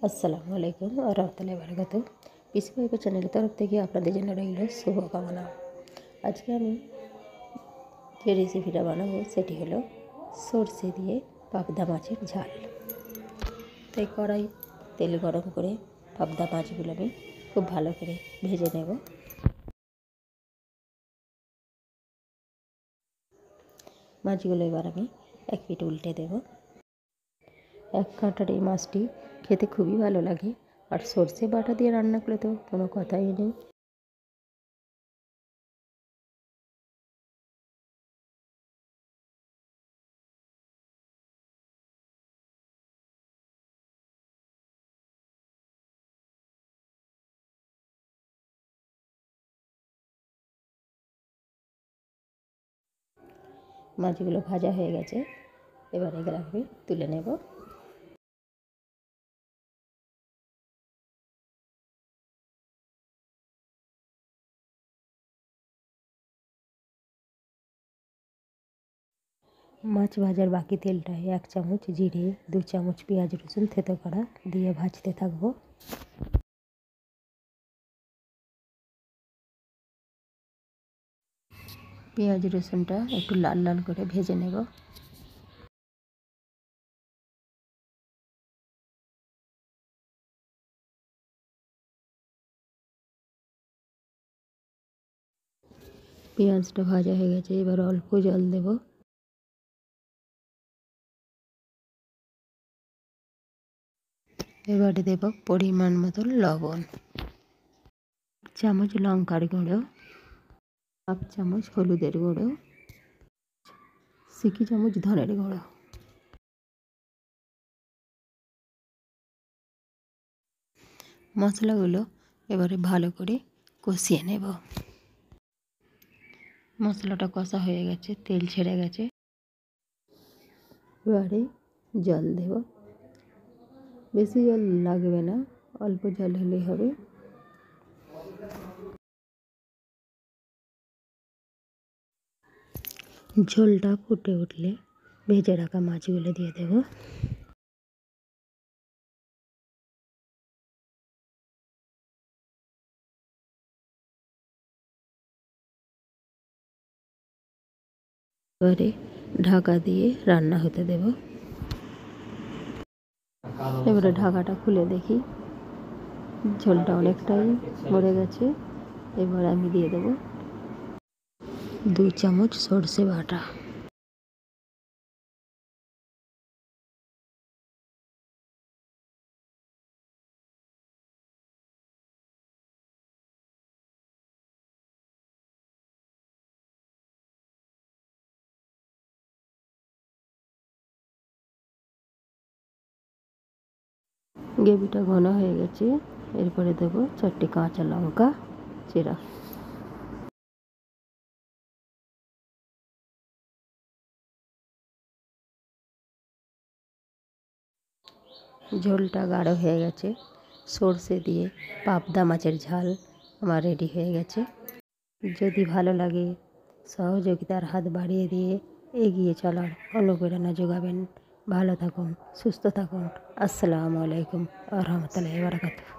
আসসালামু আলাইকুম ওয়া রাহমাতুল্লাহি ওয়া বারাকাতুহু। পিসি ভাইপা চ্যানেলের তরফ থেকে আপনাদের জন্য রইল শুভকামনা। আজকে আমি যে রেসিপিটা বানাবো সেটি হলো সরষে দিয়ে পাবদা মাছের ঝাল। তাই কড়াই তেল গরম করে পাবদা মাছগুলো আমি খুব ভালো করে ভেজে নেব। মাছগুলো এবার আমি এক পিঠ উল্টে দেব। এক কাঁটার এই মাছটি খেতে খুবই ভালো লাগে, আর সরষে বাটা দিয়ে রান্না করলে তো কোনো কথাই নেই। মাছগুলো ভাজা হয়ে গেছে, এবার এগুলো আমি তুলে নেব। মাছ ভাজার বাকি তেলটায় 1 চামচ জিরে, 2 চামচ পেঁয়াজ রসুন থেতো করা দিয়ে ভাজতে থাকবো। পেঁয়াজ রসুনটা একটু লাল লাল করে ভেজে নেব। পেঁয়াজটা ভাজা হয়ে গেছে, এবার অল্প জল দেব। এবারে দেব পরিমাণ মতো লবণ, 1 চামচ লঙ্কার গুঁড়ো, 1 চামচ হলুদের গুঁড়ো, 1 চামচ ধনের গুঁড়ো। মশলাগুলো এবারে ভালো করে কষিয়ে নেব। মশলাটা কষা হয়ে গেছে, তেল ছেড়ে গেছে, এবারে জল দেব। বেশি জল লাগবে না, অল্প জল হলেই হবে। ঝোলটা ফুটে উঠলে ভেজে রাখা মাছগুলো দিয়ে দেব। এবারে ঢাকা দিয়ে রান্না হতে দেব। এবারে ঢাকাটা খুলে দেখি, ঝোলটা অনেকটাই মরে গেছে। এবার আমি দিয়ে দেব 2 চামচ সরষে বাটা। গ্রেভিটা ঘন হয়ে গেছে, এরপরে দেব 4টি কাঁচা লঙ্কা চিরা। ঝোলটা গাঢ় হয়ে গেছে, সরষে দিয়ে পাবদা মাছের ঝাল আমার রেডি হয়ে গেছে। যদি ভালো লাগে সহযোগিতার হাত বাড়িয়ে দিয়ে এগিয়ে চলার অনুপ্রেরণা যোগাবেন। ভালো থাকুন, সুস্থ থাকুন। আসসালামু আলাইকুম ওয়া রাহমাতুল্লাহি ওয়া বারাকাতুহু।